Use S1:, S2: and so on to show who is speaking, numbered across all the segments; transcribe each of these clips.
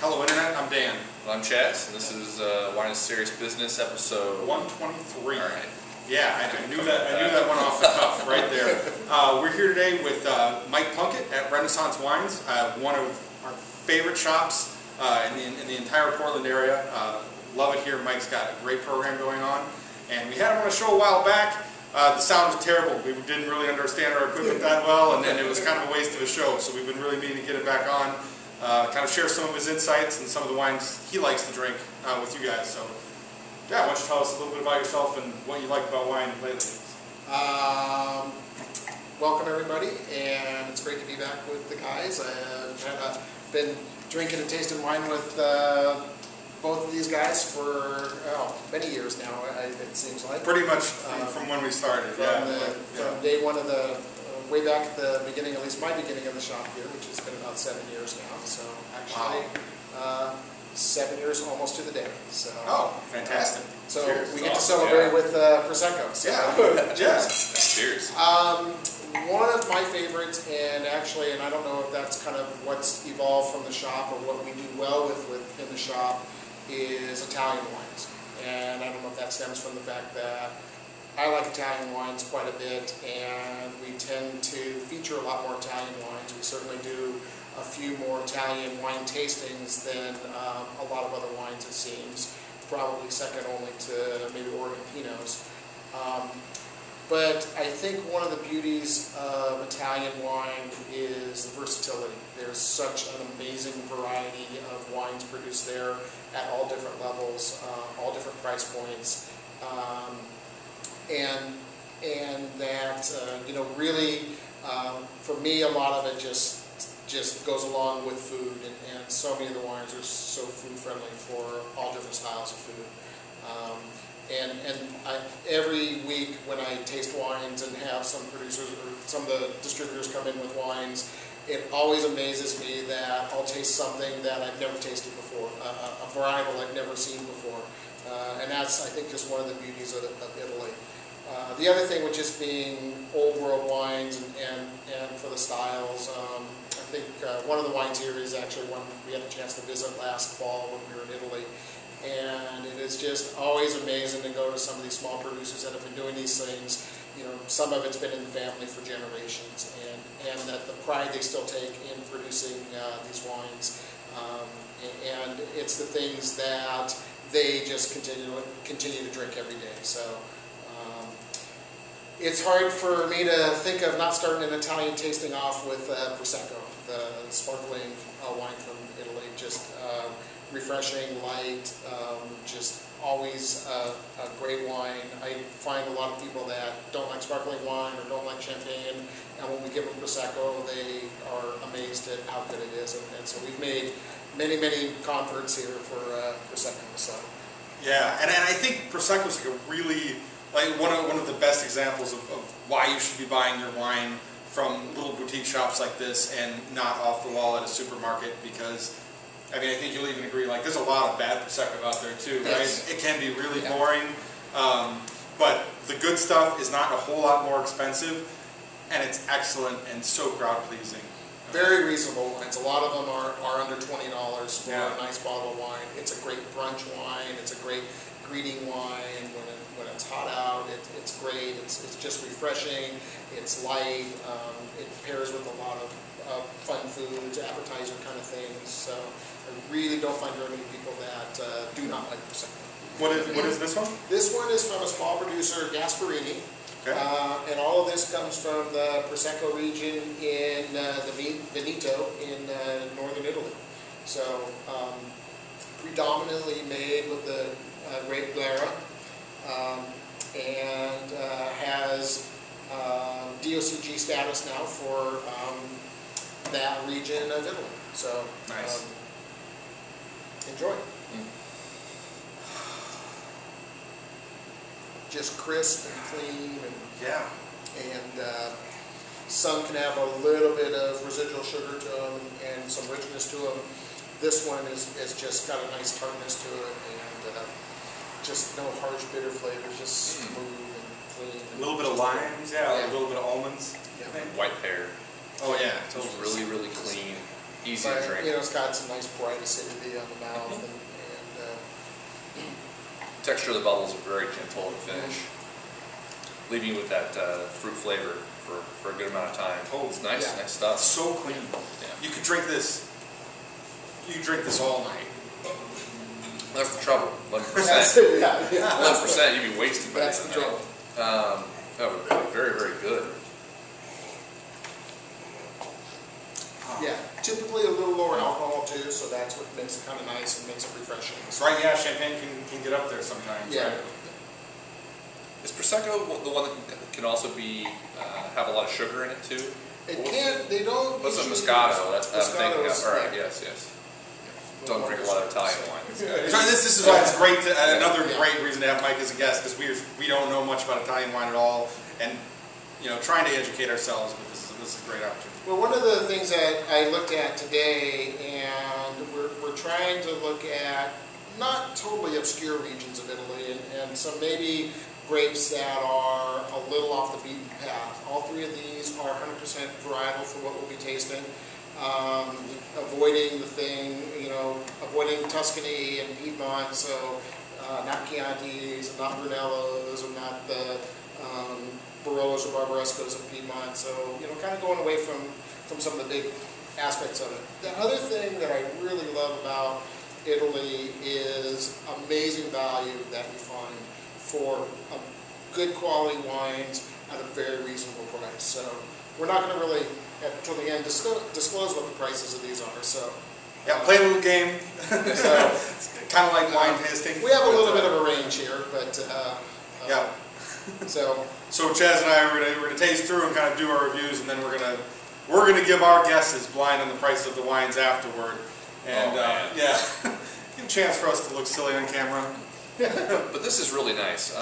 S1: Hello Internet, I'm Dan.
S2: Well, I'm Chaz, and this is Wine is Serious Business, episode
S1: 123.
S2: All right.
S1: Yeah, I knew that one off the cuff right there. We're here today with Mike Plunkett at Renaissance Wines, one of our favorite shops in the entire Portland area. Love it here. Mike's got a great program going on, and we had him on a show a while back. The sound was terrible. We didn't really understand our equipment that well, and then it was kind of a waste of a show. So we've been really meaning to get it back on, kind of share some of his insights and some of the wines he likes to drink with you guys. So, yeah, why don't you tell us a little bit about yourself and what you like about wine lately?
S3: Welcome everybody, and it's great to be back with the guys. I've been drinking and tasting wine with both of these guys for many years now, it seems like.
S1: Pretty much from when we started,
S3: from day one of the, way back at the beginning, at least my beginning of the shop here, which has been about 7 years now. So actually, 7 years almost to the day. So,
S1: oh, fantastic.
S3: So
S1: cheers.
S3: we get to celebrate with Prosecco. So.
S1: Yeah,
S3: Cheers.
S2: Cheers.
S3: One of my favorites, and actually, and I don't know if that's kind of what's evolved from the shop or what we do well with in the shop, is Italian wines. And I don't know if that stems from the fact that I like Italian wines quite a bit, and we tend to feature a lot more Italian wines. We certainly do a few more Italian wine tastings than a lot of other wines, it seems. Probably second only to maybe Oregon Pinots. But I think one of the beauties of Italian wine is the versatility. There's such an amazing variety of wines produced there at all different levels, all different price points, and that really for me a lot of it just goes along with food, and so many of the wines are so food friendly for all different styles of food. Every week when I taste wines and have some producers or some of the distributors come in with wines, it always amazes me that I'll taste something that I've never tasted before, a varietal I've never seen before. And that's, I think, just one of the beauties of Italy. The other thing with just being old world wines and for the styles, I think one of the wines here is actually one we had a chance to visit last fall when we were in Italy. And it is just always amazing to go to some of these small producers that have been doing these things. You know, some of it's been in the family for generations, and that the pride they still take in producing these wines. And it's the things that they just continue to drink every day. So it's hard for me to think of not starting an Italian tasting off with Prosecco, the sparkling wine from Italy. Just refreshing, light, just always a great wine. I find a lot of people that don't like sparkling wine or don't like champagne, and when we give them Prosecco, they are amazed at how good it is. And so we've made many converts here for Prosecco. So
S1: yeah, and I think Prosecco is like a really one of the best examples of why you should be buying your wine from little boutique shops like this and not off the wall at a supermarket, because I mean, I think you'll even agree, like, there's a lot of bad Prosecco out there too, right?
S3: Yes.
S1: It can be really boring, but the good stuff is not a whole lot more expensive, and it's excellent and so crowd-pleasing.
S3: very reasonable wines. A lot of them are under $20 for
S1: Yeah.
S3: a nice bottle of wine. It's a great brunch wine. It's a great greeting wine. When it's hot out, it's great. It's just refreshing. It's light. It pairs with a lot of fun foods, appetizer kind of things. So I really don't find very many people that do not like Prosecco.
S1: What is this one?
S3: This one is from a small producer, Gasparini.
S1: Okay.
S3: And all of this comes from the Prosecco region in the Veneto in northern Italy. So predominantly made with the grape Glera, and has DOCG status now for that region of Italy. So
S1: nice.
S3: Enjoy. Just crisp and clean, and
S1: yeah,
S3: and some can have a little bit of residual sugar to them and some richness to them. This one is just got a nice tartness to it, and just no harsh bitter flavors, just smooth and clean.
S1: A little bit of limes, yeah, a little bit of almonds.
S3: Yeah.
S2: White pear.
S1: Oh yeah,
S2: It's really clean. Easy to drink.
S3: You know, it's got some nice bright acidity on the mouth, and
S2: texture of the bubbles are very gentle in finish, leaving you with that fruit flavor for a good amount of time. Oh, it's nice, nice stuff.
S1: It's so clean. Yeah. You could drink this. You could drink this all night.
S2: That's the trouble. 11%.
S3: That's it, yeah.
S2: 11%. You'd be wasted by
S3: That's the trouble.
S2: Very, very good.
S3: Yeah, typically a little lower alcohol too, so that's what makes it kind of nice and makes it refreshing.
S1: Right? Yeah, champagne can get up there sometimes.
S3: Yeah.
S1: Right?
S2: Is Prosecco the one that can also be have a lot of sugar in it too?
S3: It can't. They don't.
S2: What's a
S3: usually-
S2: Moscato? That's what I'm thinking of.
S3: Moscato's,
S2: All right.
S3: yeah.
S2: Yes. Don't drink a lot of Italian wine.
S1: So this is why it's great. Another great reason to have Mike as a guest, because we don't know much about Italian wine at all, and trying to educate ourselves. But this is a great opportunity.
S3: Well, one of the things that I looked at today, and we're trying to look at not totally obscure regions of Italy, and some maybe grapes that are a little off the beaten path. All three of these are 100% varietal for what we'll be tasting. Avoiding avoiding Tuscany and Piedmont, so not Chiantis, not Brunellos, or not the Barolos or Barbarescos of Piedmont, so kind of going away from some of the big aspects of it. The other thing that I really love about Italy is amazing value that we find for good quality wines at a very reasonable price. So we're not going to really, until the end, disclose what the prices of these are. So
S1: yeah, play a little game. So it's kind of like wine tasting.
S3: We have a little bit of a range here, but
S1: yeah. So Chaz and I we're gonna taste through and kind of do our reviews, and then we're gonna give our guesses blind on the price of the wines afterward. And yeah, give a chance for us to look silly on camera.
S2: But this is really nice.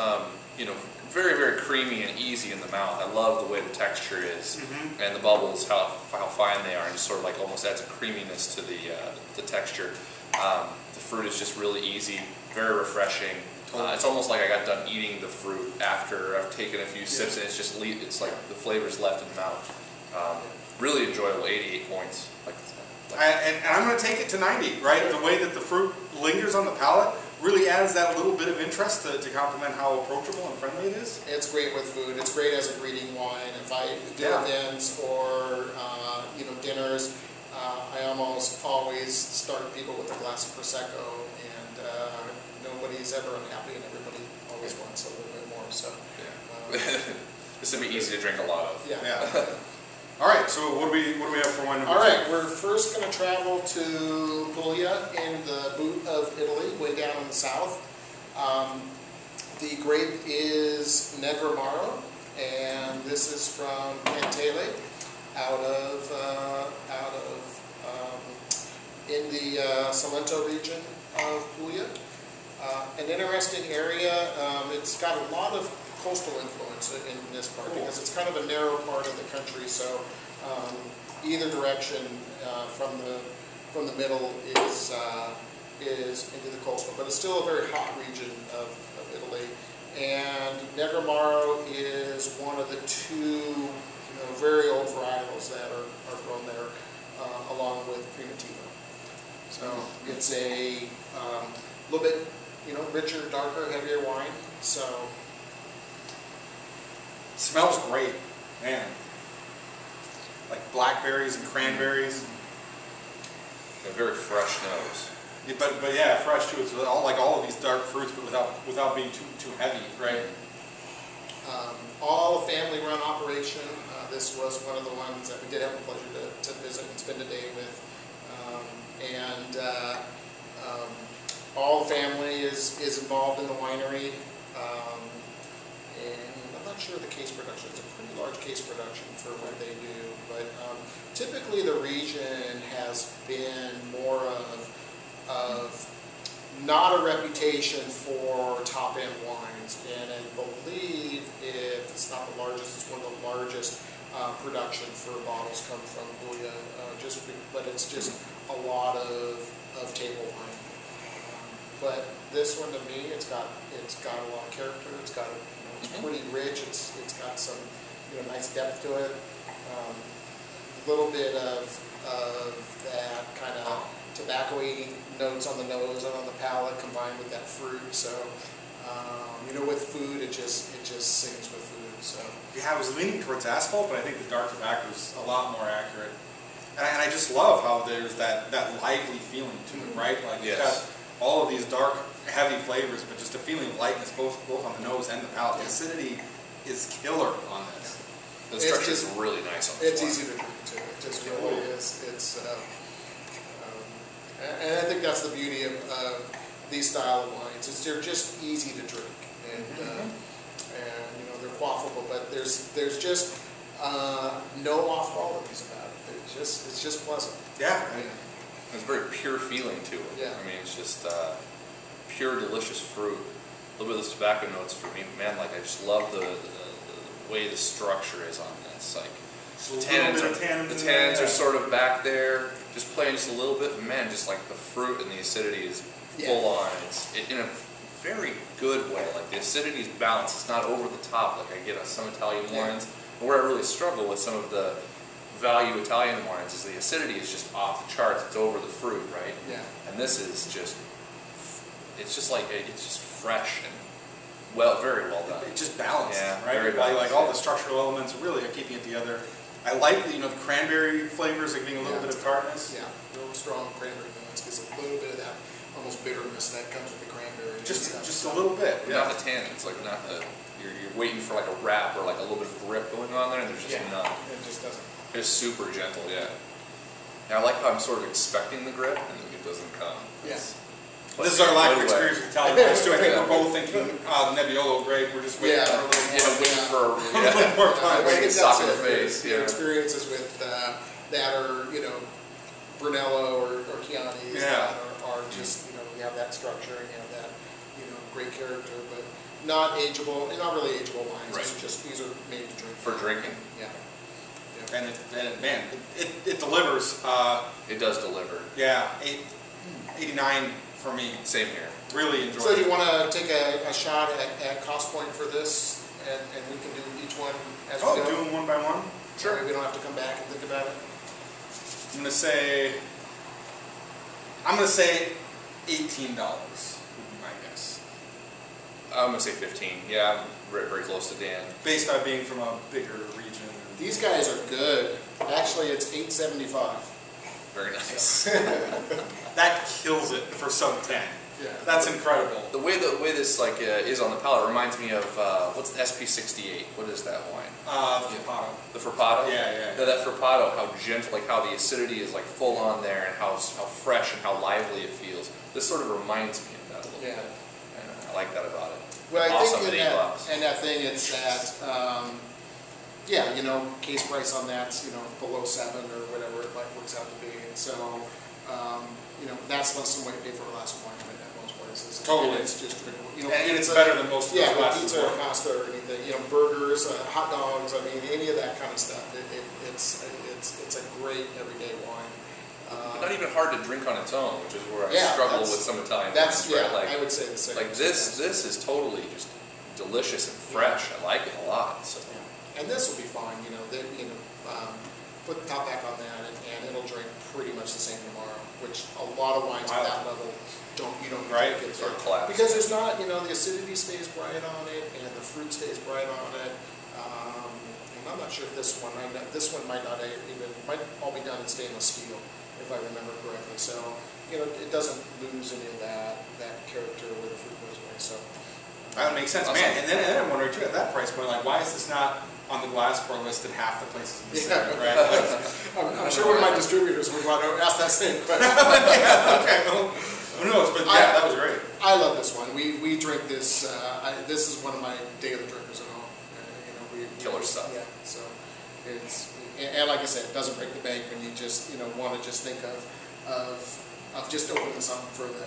S2: Very, very creamy and easy in the mouth. I love the way the texture is, and the bubbles, how fine they are, and just sort of like almost adds a creaminess to the texture. The fruit is just really easy, very refreshing. It's almost like I got done eating the fruit after I've taken a few sips, and it's like the flavor's left in the mouth. Really enjoyable. 88 points.
S1: And I'm going to take it to 90. Right, the way that the fruit lingers on the palate really adds that little bit of interest to complement how approachable and friendly it is.
S3: It's great with food. It's great as a greeting wine. If I do events or dinners, I almost always start people with a glass of Prosecco, and nobody's ever unhappy, and everybody always wants a little bit more. So
S2: this would be easy to drink a lot of.
S3: Yeah.
S1: All right, so what do we have for wine number 2?
S3: All right, we're first going to travel to Puglia in the boot of Italy, way down in the south. The grape is Negroamaro, and this is from Cantele, out of in the Salento region of Puglia. An interesting area. It's got a lot of coastal influence in this part because it's kind of a narrow part of the country. So either direction from the middle is into the coastal, but it's still a very hot region of Italy. And Negroamaro is one of the two very old varietals that are grown there, along with Primitivo. So it's a little bit richer, darker, heavier wine. So
S1: smells great, man. Like blackberries and cranberries.
S2: A very fresh nose.
S1: Yeah, but yeah, fresh too. It's all of these dark fruits, but without being too heavy, right?
S3: All a family-run operation. This was one of the ones that we did have the pleasure to visit and spend a day with, all the family is involved in the winery. And I'm not sure the case production. It's a pretty large case production for what they do, but typically the region has been more of not a reputation for top-end wines, and I believe if it's not the largest, it's one of the largest production for bottles come from Puglia. But it's just a lot of table wine. But this one, to me, it's got a lot of character. It's got it's pretty rich. It's got some nice depth to it. little bit of that kind of tobacco-y notes on the nose and on the palate combined with that fruit. So, you know, with food, it just sings with food. So
S1: yeah, I was leaning towards asphalt, but I think the dark tobacco is a lot more accurate. And I just love how there's that lively feeling to it, right? Like it's got all of these dark, heavy flavors, but just a feeling of lightness both on the nose and the palate. The acidity is killer on this.
S2: The structure is really nice on this.
S3: It's easy to drink too. It just really is. It's and I think that's the beauty of these style of wines. Is they're just easy to drink, and you know, they're quaffable, but there's just no off qualities about it. It's just pleasant.
S1: Yeah.
S2: There's a very pure feeling to it.
S3: Yeah.
S2: I mean, it's just pure, delicious fruit. A little bit of those tobacco notes for me, man. Like I just love the way the structure is on this. Like the tannins are sort of back there, just playing just a little bit. Man, just like the fruit and the acidity is full on. It's in a very good way. Like the acidity is balanced. It's not over the top like I get on some Italian wines. Where I really struggle with some of the value Italian wines is the acidity is just off the charts. It's over the fruit, right?
S3: Yeah.
S2: And this is just, it's just fresh and very well done.
S1: It's just balanced,
S2: yeah,
S1: right?
S2: Very balanced,
S1: like all the structural elements really are keeping it together. I like the, the cranberry flavors are giving a little bit of tartness.
S3: Yeah, real strong cranberry notes. Gives a little bit of that almost bitterness that comes with the cranberry.
S1: Just a little bit.
S2: But not the tannins, like not the. You're waiting for like a wrap or like a little bit of grip going on there, and there's just none.
S3: It just doesn't.
S2: It's super gentle, yeah. Now I like how I'm sort of expecting the grip, and it doesn't come.
S3: Yes.
S1: This is our lack of experience with Italian wines too. I think we're both thinking the Nebbiolo grape. We're just waiting for a little more punch.
S2: Waiting to sock in the face.
S3: The experiences with that are Brunello or Chianti's that are just you have that structure and you have that great character, but not ageable, not really ageable wines.
S2: Right.
S3: It's just these are made to drink
S2: for drinking.
S3: Yeah.
S1: And man, it delivers.
S2: It does deliver.
S1: Yeah, 89 for me.
S2: Same here.
S1: Really enjoy it.
S3: So do you want to take a shot at cost point for this, and we can do each one as we go?
S1: Do them one by one?
S3: Sure. We don't have to come back and think about it.
S1: I'm gonna say $18 would be my guess.
S2: I'm gonna say 15. Yeah, I'm very close to Dan.
S1: Based on being from a bigger region.
S3: These guys are good. Actually, it's $8.75.
S2: Very nice.
S1: That kills it for sub 10.
S3: Yeah.
S1: That's incredible.
S2: The way this is on the palate reminds me of what's the SP68? What is that wine?
S1: Frappato.
S2: The Frappato.
S1: Yeah.
S2: That Frappato, how gentle, like how the acidity is like full on there, and how fresh and how lively it feels. This sort of reminds me of that a little bit. And I like that about it.
S3: Well, I
S2: awesome
S3: think
S2: in
S3: that thing, it's that. Case price on that's below 7 or whatever it works out to be, and so that's less than what you pay for a glass of wine at most places.
S1: Totally,
S3: and it's just drinkable.
S1: And it's better than most of those glasses.
S3: Pizza or pasta or anything. Burgers, hot dogs. I mean, any of that kind of stuff. It's a great everyday wine.
S2: But not even hard to drink on its own, which is where I struggle with some Italian wines.
S3: Right? I would say the same.
S2: Like this is totally just delicious and fresh. I like it a lot. So.
S3: And this will be fine, put the top back on that, and it'll drink pretty much the same tomorrow. Which a lot of wines at that level you don't
S1: right
S3: get
S2: sort of collapse.
S3: Because there's not, the acidity stays bright on it, and the fruit stays bright on it. And I'm not sure if this one might all be done in stainless steel, if I remember correctly. So it doesn't lose any of that character where the fruit goes away. So
S1: that would make sense, man. And then I'm wondering too, at that price point, like why is this not on the glass pour list at half the places in the city, right?
S3: I'm sure one of my distributors would want to ask that same question.
S1: Okay, well, who knows? But that was great.
S3: I love this one. We drink this. This is one of my daily drinkers at home.
S2: Killer stuff.
S3: Yeah. So and like I said, it doesn't break the bank when you just want to just think of just opening something for the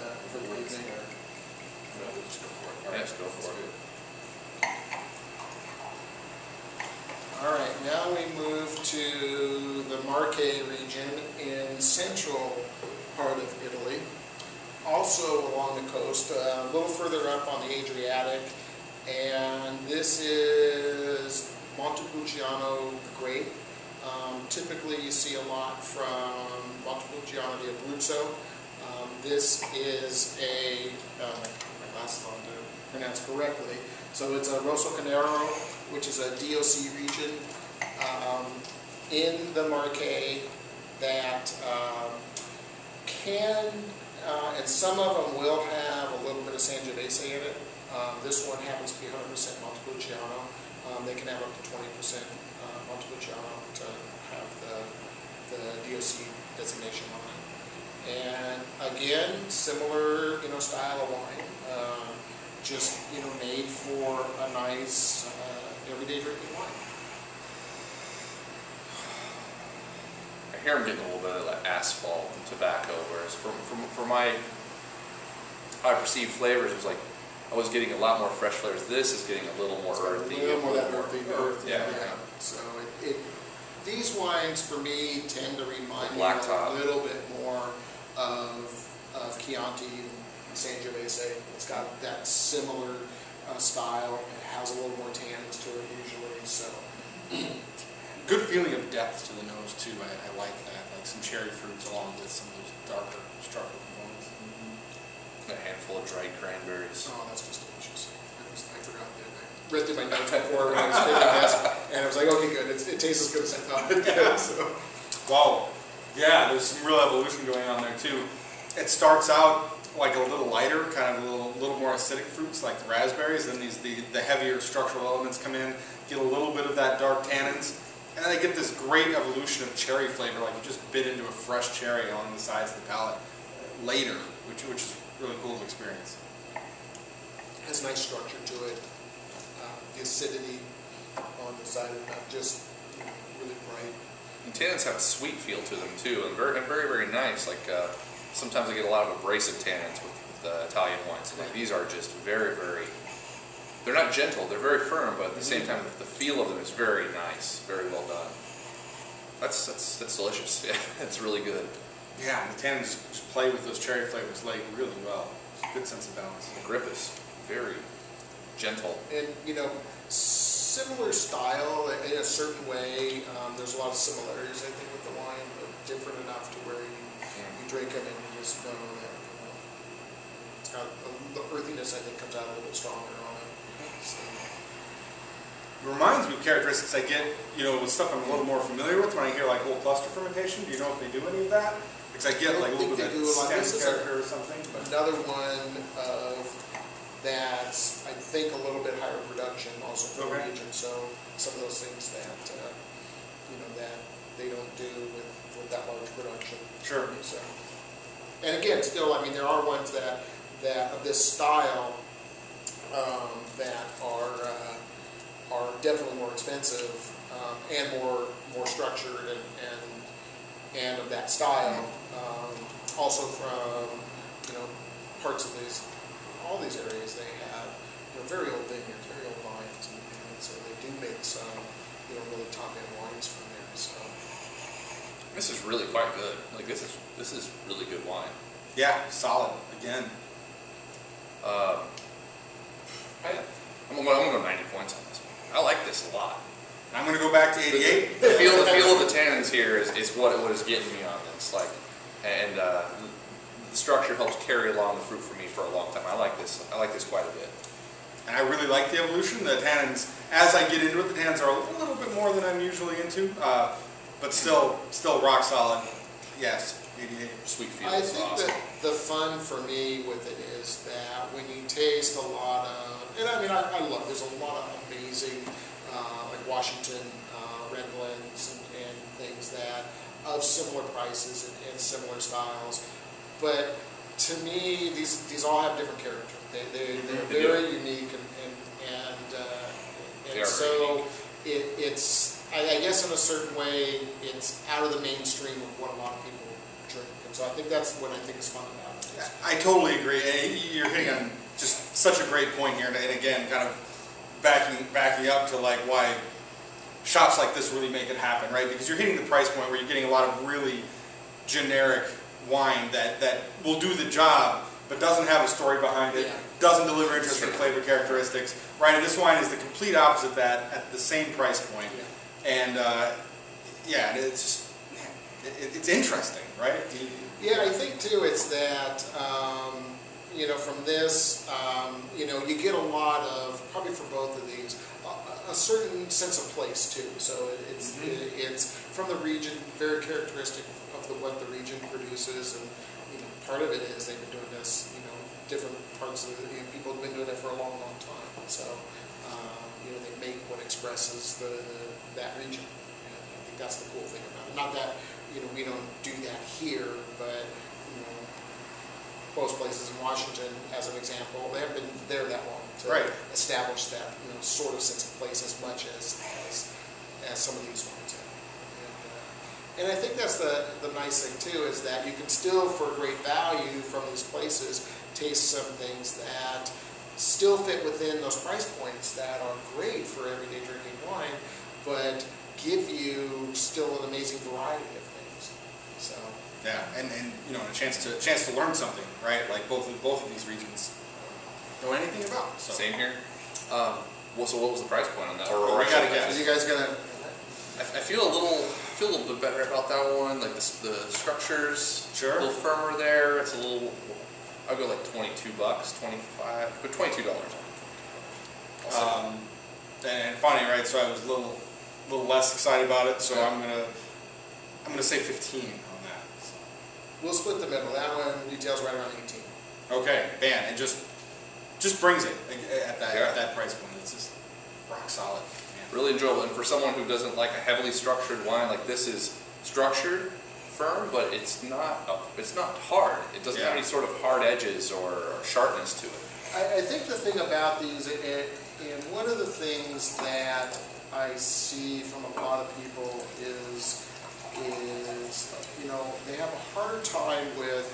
S3: evening.
S2: Just go for it. Yes, go for it.
S3: All right, now we move to the Marche region in central part of Italy, also along the coast, a little further up on the Adriatic, and this is Montepulciano grape. Typically you see a lot from Montepulciano di Abruzzo. This is a, my glasses on to pronounce correctly, so it's a Rosso Canero, which is a DOC region in the Marche that can, and some of them will have a little bit of Sangiovese in it. This one happens to be 100% Montepulciano. They can have up to 20% Montepulciano to have the DOC designation on it. And again, similar style of wine, just made for a nice everyday drinking wine.
S2: I hear I'm getting a little bit of like asphalt and tobacco, whereas for my how I perceived flavors, it was like I was getting a lot more fresh flavors. This is getting a little more earthy.
S3: A little more that earthy.
S2: Yeah.
S3: So these wines for me tend to remind me
S2: Blacktop.
S3: a little bit more of Chianti and Sangiovese. It's got that similar style. It has a little more tannins to it usually. So
S1: Good feeling of depth to the nose too. I like that, like some cherry fruits along with some of those darker structural components.
S2: A handful of dried cranberries.
S3: oh, that's just delicious. I forgot that. I read through my notes before when I was fitting this, and I was like, okay, good. It tastes as good as I thought it did. So.
S1: Wow, yeah, there's some real evolution going on there too. It starts out like a little lighter, kind of a little more acidic fruits like the raspberries. Then the heavier structural elements come in, get a little bit of that dark tannins, and then I get this great evolution of cherry flavor, like you just bit into a fresh cherry along the sides of the palate later, which is really cool to experience.
S3: It has nice structure to it. The acidity on the side of it, not just really bright.
S2: And tannins have a sweet feel to them too, and very, very nice. Like sometimes I get a lot of abrasive tannins with Italian wines. Like these are just very, very. They're not gentle; they're very firm, but at the same time, the feel of them is very nice, very well done. That's delicious. Yeah, it's really good.
S1: Yeah, and the tannins just play with those cherry flavors like really well. Good sense of balance.
S2: The grip is very gentle.
S3: And similar style in a certain way. There's a lot of similarities, I think, with the wine, but different enough to where you drink it and you just know that it's got the earthiness. I think comes out a little bit stronger on it. So.
S1: It reminds me of characteristics I get, with stuff I'm a little more familiar with when I hear like whole cluster fermentation. Do you know if they do any of that? Because I get like a little bit of stem character or something. But.
S3: Another one of that's, I think, a little bit higher production also for the region. So some of those things that that they don't do with that large production.
S1: Sure.
S3: So, and again, still, I mean, there are ones that of this style that are definitely more expensive and more structured and of that style. Also from parts of all these areas, they have very old vineyards, very old vines, and so they do make some really top end wines from there. So
S2: This is really quite good. Like this is really good wine.
S1: Yeah, solid again.
S2: I'm gonna go 90 points on this one. I like this a lot.
S1: I'm going to go back to 88.
S2: The feel of the tannins here is what is getting me on this. Like, and the structure helps carry along the fruit for me for a long time. I like this. I like this quite a bit.
S1: And I really like the evolution. The tannins, as I get into it, the tannins are a little bit more than I'm usually into, but still rock solid. Yes, 88.
S2: Sweet feel.
S3: I think awesome. That the fun for me with it is that when you taste a lot of, and I mean, I love, there's a lot of amazing, like Washington red blends and things that, of similar prices and similar styles. But to me, these all have different character. They're very unique, and so it's I guess in a certain way it's out of the mainstream of what a lot of people drink, and so I think that's what I think is fun about it.
S1: I totally agree. You're hitting on just such a great point here, and again, kind of backing up to like why shops like this really make it happen, right? Because you're hitting the price point where you're getting a lot of really generic wine that will do the job, but doesn't have a story behind it, doesn't deliver interesting flavor characteristics, right? And this wine is the complete opposite of that at the same price point. And yeah, it's just, man, it's interesting, right?
S3: Yeah, I think too it's that, you know, from this, you know, you get a lot of, probably for both of these, a certain sense of place too. So it's it's from the region, very characteristic of what the region produces, and you know, part of it is they've been doing this, you know, different parts of it. You know, people have been doing it for a long, long time. So you know, they make what expresses that region. And I think that's the cool thing about it. Not that, you know, we don't do that here, but you know, most places in Washington, as an example, they haven't been there that long to establish that, you know, sort of sense of place as much as some of these ones have. And I think that's the nice thing too, is that you can still, for great value from these places, taste some things that still fit within those price points that are great for everyday drinking wine, but give you still an amazing variety of things. So
S1: yeah, and you know, a chance to learn something, right? Like both of these regions know anything about. So.
S2: Same here. Well, so what was the price point on that?
S1: Or I gotta guess.
S3: Are you guys gonna?
S2: I feel a little bit better about that one. Like the structures,
S1: sure,
S2: a little firmer there. It's a little. I'll go like $22, 25, but $22.
S1: And funny, right? So I was a little less excited about it. So I'm gonna say 15 on that. So.
S3: We'll split the middle. That one retails right around 18.
S1: Okay, man, it just brings it at that price point. It's just rock solid. Man.
S2: Really enjoyable, and for someone who doesn't like a heavily structured wine, like this is structured, firm, but it's not hard. It doesn't have any sort of hard edges or sharpness to it.
S3: I think the thing about these, and one of the things that I see from a lot of people is you know, they have a hard time with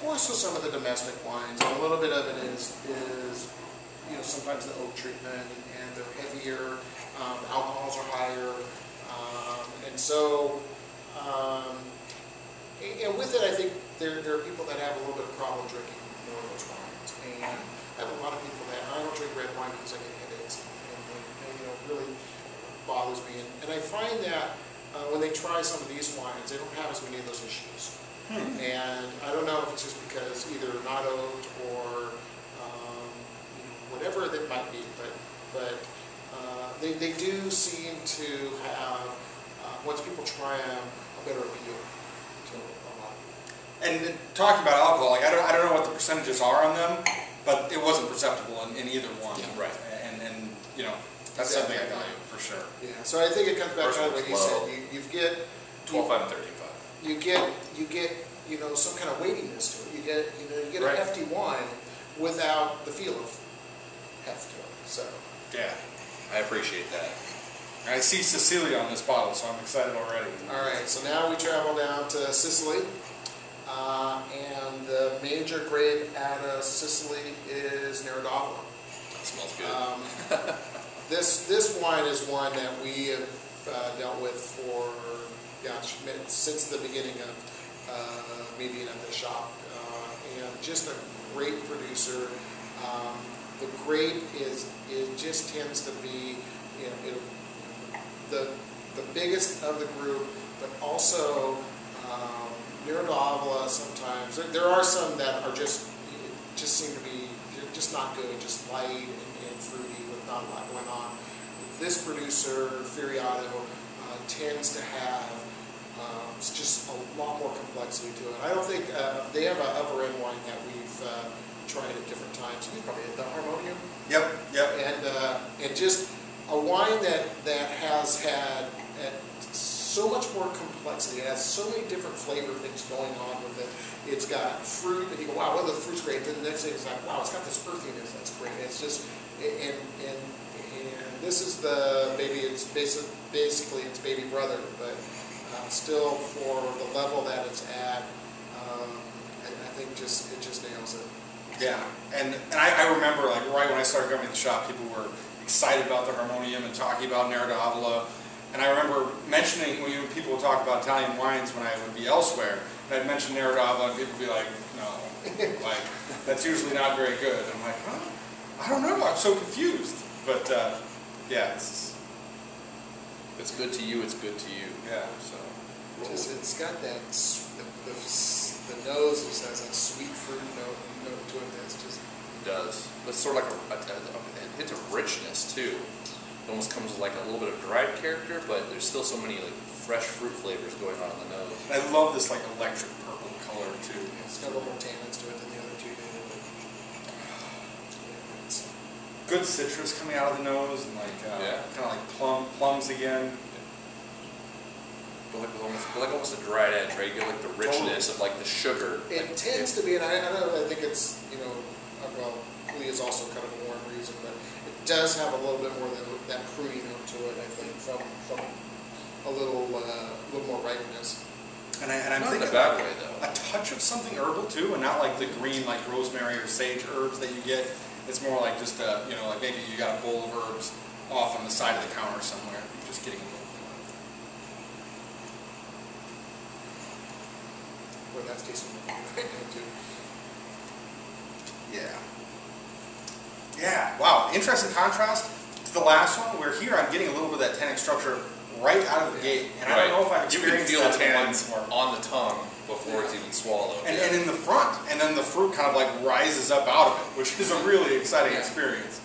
S3: also some of the domestic wines, and a little bit of it is you know, sometimes the oak treatment, and they're heavier, the alcohols are higher, and so and with it, I think there are people that have a little bit of problem drinking more of those wines, and I have a lot of people that I don't drink red wine because I get headaches, and you know, really bothers me, and I find that when they try some of these wines, they don't have as many of those issues. And I don't know if it's just because either not oaked or you know, whatever it might be, but they do seem to have, once people try them, a better appeal to a lot of people.
S1: And talking about alcohol, like I don't know what the percentages are on them, but it wasn't perceptible in either one.
S3: Yeah.
S1: Right. And you know, that's something I value for sure.
S3: Yeah. So I think it comes back to what you said. You get
S2: 12.5 and 35.
S3: You get you know, some kind of weightiness to it. You get a hefty wine without the feel of heft to it. So
S1: yeah,
S2: I appreciate that.
S1: I see Sicilia on this bottle, so I'm excited already.
S3: All right, so now we travel down to Sicily, and the major grape out of Sicily is Nero D'Avola.
S2: That smells good.
S3: This wine is one that we have dealt with for, gosh, since the beginning of me being at the shop, and just a great producer. The grape it just tends to be, you know, the biggest of the group, but also Nero D'Avola sometimes. There are some that are just seem to be just not good, just light and fruity with not a lot going on. This producer, Firriato, tends to have just a lot more complexity to it. I don't think they have an upper end wine that we've tried at different times. You've probably had the Harmonium.
S1: Yep.
S3: And just a wine that has had so much more complexity. It has so many different flavor things going on with it. It's got fruit, and you go, wow, well, the fruit's great. Then the next thing is like, wow, it's got this earthiness that's great. It's just, and this is the baby. It's basically its baby brother, but still for the level that it's at, I think it just nails it.
S1: Yeah, and I remember, like, right when I started coming to the shop, people were excited about the Harmonium and talking about Nero D'Avola. And I remember mentioning, when people would talk about Italian wines when I would be elsewhere, and I'd mention Nero D'Avola, and people would be like, no, like, that's usually not very good. And I'm like, huh? I don't know, I'm so confused. But, yeah,
S2: If it's good to you, it's good to you.
S1: Yeah.
S2: So
S3: It's got that the nose just has that sweet fruit note to it. That's just
S2: does. It's sort of like a hint of richness too. It almost comes with like a little bit of dried character, but there's still so many like fresh fruit flavors going on in the nose.
S1: I love this like electric purple color too.
S3: it's got a little more tannins to it than the other two did.
S1: Good citrus coming out of the nose, and like kind of like plums again.
S2: But like almost a dried edge, right? You get like the richness of like the sugar.
S3: It tends to be, and I don't know, I think it's, well, Lee is also kind of a warm reason, but it does have a little bit more than that pruning note to it, I think, from a little more ripeness.
S1: And I'm
S2: Not
S1: thinking
S2: in a bad
S1: like
S2: way though.
S1: a touch of something herbal too, and not like the green like rosemary or sage herbs that you get. It's more like just like maybe you got a bowl of herbs off on the side of the counter somewhere. You're just getting a little bit of it.
S3: Well, that's tasting right now too.
S1: Yeah. Yeah. Wow. Interesting contrast to the last one, where here I'm getting a little bit of that tannic structure right out of the gate, and I don't know if I've experienced
S2: you can
S1: that
S2: feel
S1: in
S2: tannins
S1: before.
S2: on the tongue before it's even swallowed.
S1: And in the front, and then the fruit kind of like rises up out of it, which is a really exciting experience.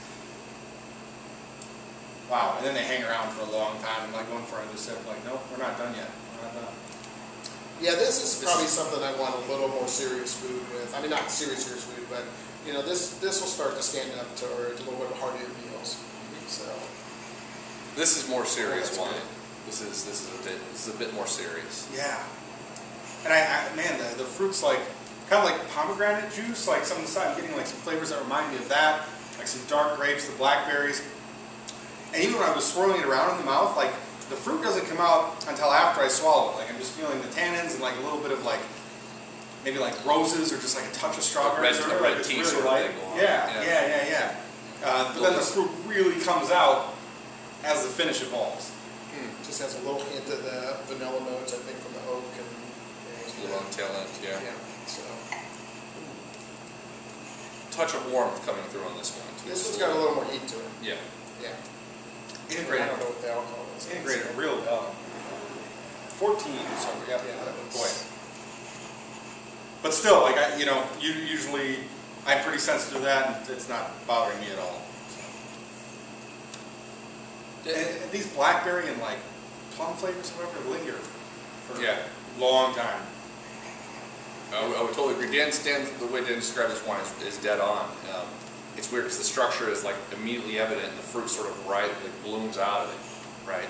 S1: Wow, and then they hang around for a long time, and like going for another sip, like, nope, we're not done yet. We're not done.
S3: Yeah, this is probably something I want a little more serious food with. I mean, not serious food, but this will start to stand up to a little bit heartier meals. So
S2: this is more serious wine. This is a bit more serious.
S1: Yeah. And man, the fruit's like kind of like pomegranate juice. Like some of the side, I'm getting like some flavors that remind me of that, like some dark grapes, the blackberries. And even when I was swirling it around in the mouth, like the fruit doesn't come out until after I swallow it. Like I'm just feeling the tannins and like a little bit of like maybe like roses or just like a touch of strawberries.
S2: A red tea sort of thing.
S1: Yeah. But then the fruit really comes out as the finish evolves.
S3: just has a little hint of the vanilla notes, I think, from the oak and
S2: a little on tail end, yeah.
S3: So
S2: touch of warmth coming through on this one too.
S3: this one's got a little more heat to it.
S2: Yeah.
S3: Yeah.
S1: Integrated.
S3: I don't know what the alcohol is.
S1: Integrated real well. 14, so yeah, boy. But still, like usually I'm pretty sensitive to that, and it's not bothering me at all. And these blackberry and like plum flavors, however, linger for a long time.
S2: I would totally agree. The way Dan described this wine is dead on. It's weird because the structure is like immediately evident, and the fruit sort of blooms out of it, right?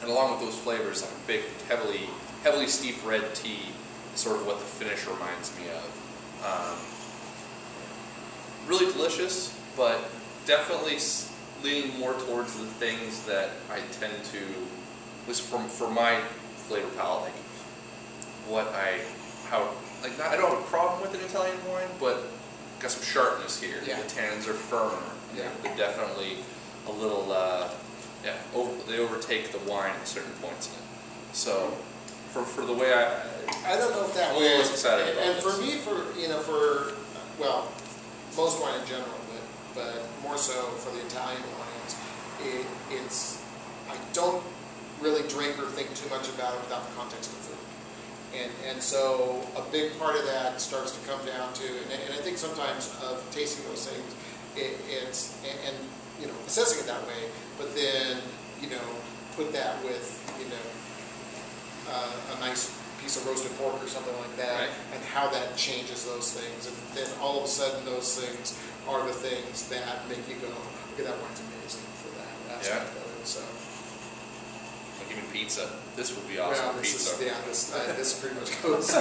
S2: And along with those flavors, like a big, heavily steeped red tea is sort of what the finish reminds me of. Really delicious, but definitely leaning more towards the things that I tend to, at least for my flavor palette, I don't have a problem with an Italian wine, but got some sharpness here.
S3: Yeah.
S2: The tannins are firmer.
S3: Yeah.
S2: They're definitely a little, they overtake the wine at certain points in it. So, for the way
S3: I don't know if that
S2: I'm a little less excited about
S3: and
S2: this.
S3: for me, most wine in general, but more so for the Italian wines, I don't really drink or think too much about it without the context of food. And so a big part of that starts to come down to, and I think sometimes of tasting those things, it's assessing it that way, but then put that with a nice piece of roasted pork or something like that,
S2: right,
S3: and how that changes those things, and then all of a sudden those things are the things that make you go, okay, that wine's amazing for that aspect of it. So.
S2: Like even pizza. This would be awesome.
S3: This pretty much goes. I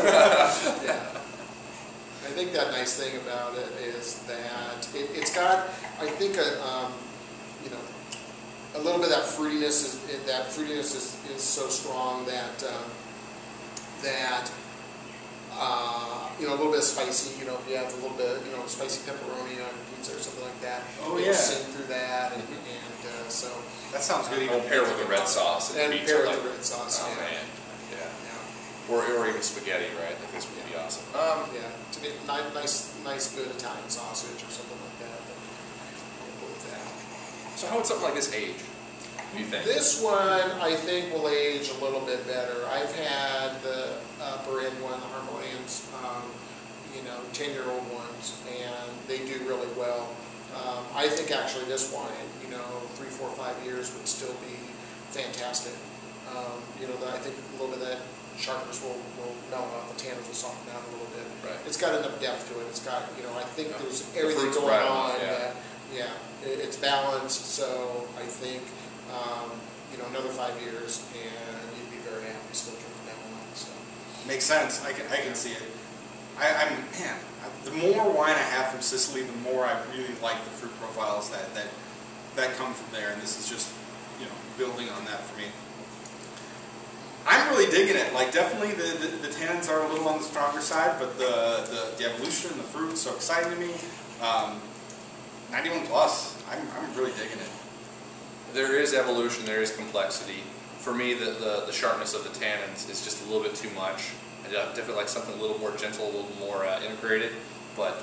S3: think that nice thing about it is that it's got, I think, a little bit of that fruitiness. Is so strong that a little bit of spicy. If you have a little bit, spicy pepperoni on your pizza or something like that. It'll sing through that, and so.
S1: That sounds good.
S2: Even pair with the red sauce and pizza.
S3: Pair with the red sauce.
S2: Oh man, yeah. Or even spaghetti, right? Like this would be awesome.
S3: To me, nice, good Italian sausage or something like that. We'll go with that.
S2: So how would something like this age? do you think?
S3: This one, I think, will age a little bit better. I've had the upper end one, the Harmonians, 10-year-old ones, and they do really well. I think actually this wine, 3, 4, 5 years would still be fantastic. I think a little bit of that sharpness will melt off, the tannins will soften down a little bit.
S2: Right.
S3: It's got enough depth to it. It's got, I think there's everything
S2: fruit's
S3: going
S2: right
S3: on.
S2: enough,
S3: It's balanced, so I think, another 5 years and you'd be very happy still drinking that wine. So.
S1: Makes sense. I can see it. The more wine I have from Sicily, the more I really like the fruit profiles that come from there, and this is just building on that for me. I'm really digging it. Like, definitely the tannins are a little on the stronger side, but the evolution and the fruit is so exciting to me. 91 plus. I'm really digging it.
S2: There is evolution, there is complexity. For me, the sharpness of the tannins is just a little bit too much. I definitely like something a little more gentle, a little more integrated. But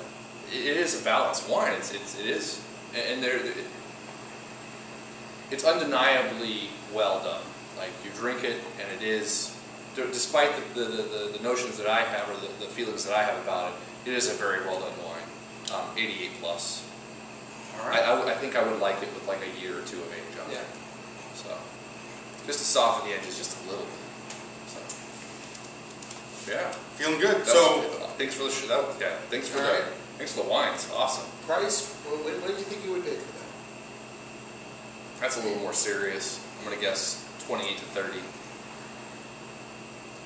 S2: it is a balanced wine. It is, and it's undeniably well done. Like, you drink it, and it is, despite the notions that I have or the feelings that I have about it, it is a very well done wine. 88 plus.
S1: All right.
S2: I think I would like it with like a year or two of age on it. So, just to soften the edges just a little bit. So, yeah.
S1: Feeling good.
S2: Thanks for the thanks for
S3: right.
S2: thanks for the wines. Awesome.
S3: Price? What do you think you would pay for that?
S2: That's a little more serious. I'm gonna guess 28 to 30.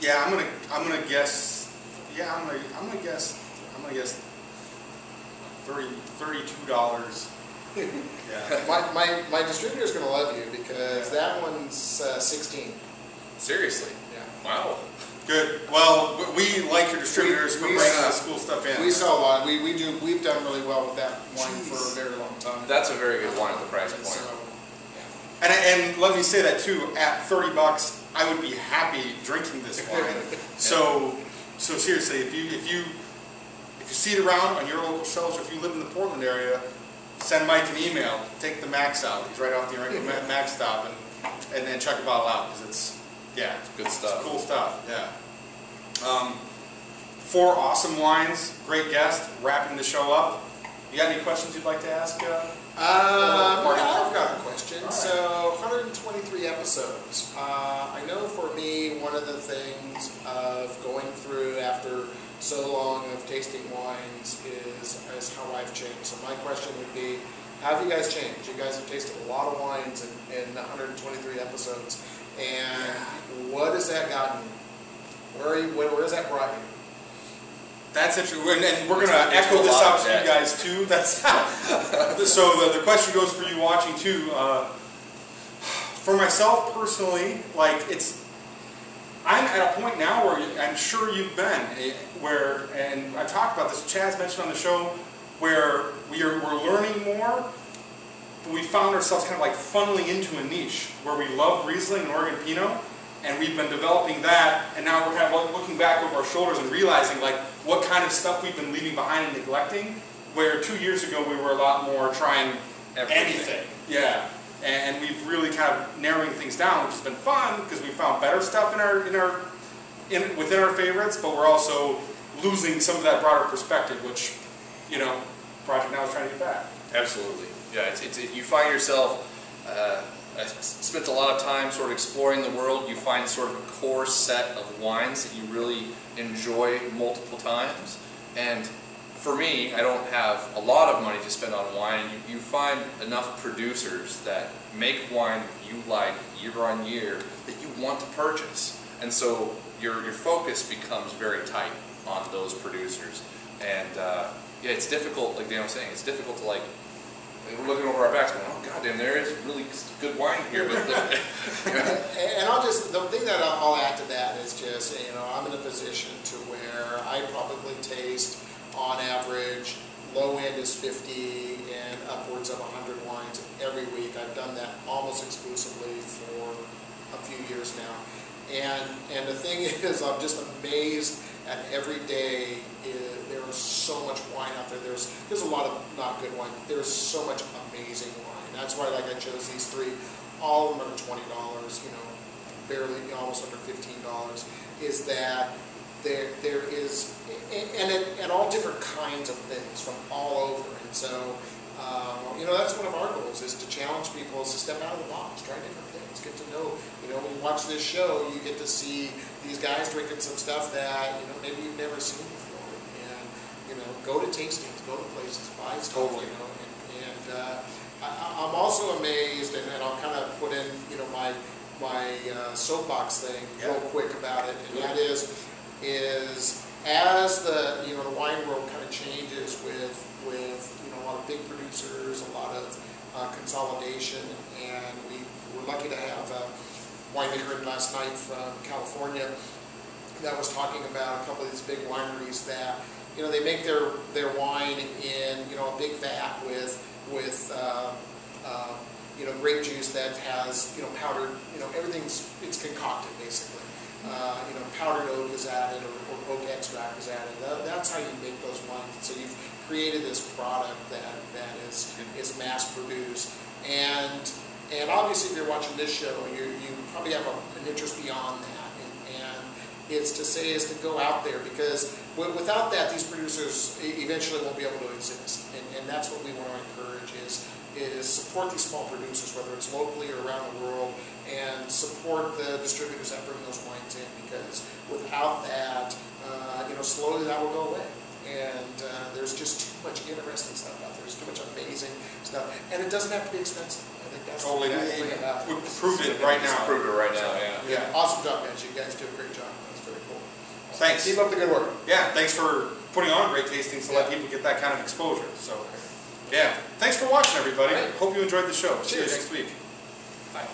S1: Yeah, I'm gonna guess. Yeah, I'm gonna guess $32. Yeah.
S3: My distributor's going to love you because that one's 16.
S2: Seriously?
S3: Yeah.
S2: Wow.
S1: Good. Well, we like your distributors for bringing this cool stuff in.
S3: We sell a lot. We've done really well with that wine for a very long time.
S2: That's a very good wine at the price point.
S3: So,
S1: And let me say that too. At $30, I would be happy drinking this wine. So seriously, if you see it around on your local shelves, or if you live in the Portland area, send Mike an email. Take the Max out. He's right off the Orenco Max stop, and then check a bottle out because it's
S2: good stuff.
S1: It's cool stuff. Yeah. 4 awesome wines. Great guest. Wrapping the show up. You got any questions you'd like to ask?
S3: I've got a question.
S1: Right.
S3: So, 123 episodes. I know for me, one of the things of going through after so long of tasting wines is how I've changed. So my question would be, how have you guys changed? You guys have tasted a lot of wines in 123 episodes. And what has that gotten you? Where has that brought you?
S1: That's interesting, and we're going to echo this out to you guys too. That's so the question goes for you watching too. For myself personally, I'm at a point now where I'm sure you've been, and I've talked about this. Chaz mentioned on the show where we're learning more, but we found ourselves kind of like funneling into a niche where we love Riesling and Oregon Pinot. And we've been developing that, and now we're kind of looking back over our shoulders and realizing what kind of stuff we've been leaving behind and neglecting. Where 2 years ago we were a lot more trying anything. Yeah, and we've really kind of narrowing things down, which has been fun because we found better stuff within our favorites, but we're also losing some of that broader perspective, which Project Now is trying to get back.
S2: Absolutely. Yeah, you find yourself. I spent a lot of time sort of exploring the world. You find sort of a core set of wines that you really enjoy multiple times. And for me, I don't have a lot of money to spend on wine. You find enough producers that make wine you like year on year that you want to purchase. And so your focus becomes very tight on those producers. And it's difficult, like Dan was saying, it's difficult to we're looking over our backs going, oh goddamn, there is really good wine here. But
S3: And the thing that I'll add to that is just, I'm in a position to where I probably taste, on average, low end is 50 and upwards of 100 wines every week. I've done that almost exclusively for a few years now. And the thing is, I'm just amazed at every day. There is so much wine out there. There's a lot of not good wine. There's so much amazing wine. That's why I chose these 3 all of them under $20, barely, almost under $15, is that there is, and all different kinds of things from all over. And so, that's one of our goals, is to challenge people, is to step out of the box, try different things, get to know. When you watch this show, you get to see these guys drinking some stuff that, maybe you've never seen before. And, go to tastings, go to places, buy stuff,
S1: Totally.
S3: I'm also amazed, and I'll kind of put in, my soapbox thing real quick about it, and that is as the the wine world kind of changes with a lot of big producers, a lot of consolidation, and we were lucky to have a winemaker in last night from California that was talking about a couple of these big wineries that they make their wine in a big vat with grape juice that has powdered, it's concocted basically. Powdered oak is added, or oak extract is added. That's how you make those wines. So you've created this product that is mass produced, and obviously if you're watching this show, you probably have an interest beyond that, and it's to say is to go out there, because without that, these producers eventually won't be able to exist, and that's what we want to encourage is support these small producers, whether it's locally or around the world, and support the distributors that bring those wines in, because without that, slowly that will go away. And there's just too much interesting stuff out there. There's too much amazing stuff, and it doesn't have to be expensive. I think that's
S1: Totally.
S3: the thing about it.
S1: We've proved it right now.
S2: Proved it right now, yeah.
S3: Awesome job, guys. You guys do a great job. That's very cool.
S1: Thanks.
S3: Keep up the good work.
S1: Yeah, thanks for putting on great tastings to let people get that kind of exposure. So, yeah, thanks for watching, everybody.
S3: Right.
S1: Hope you enjoyed the show. See you
S3: Cheers.
S1: next week. Bye.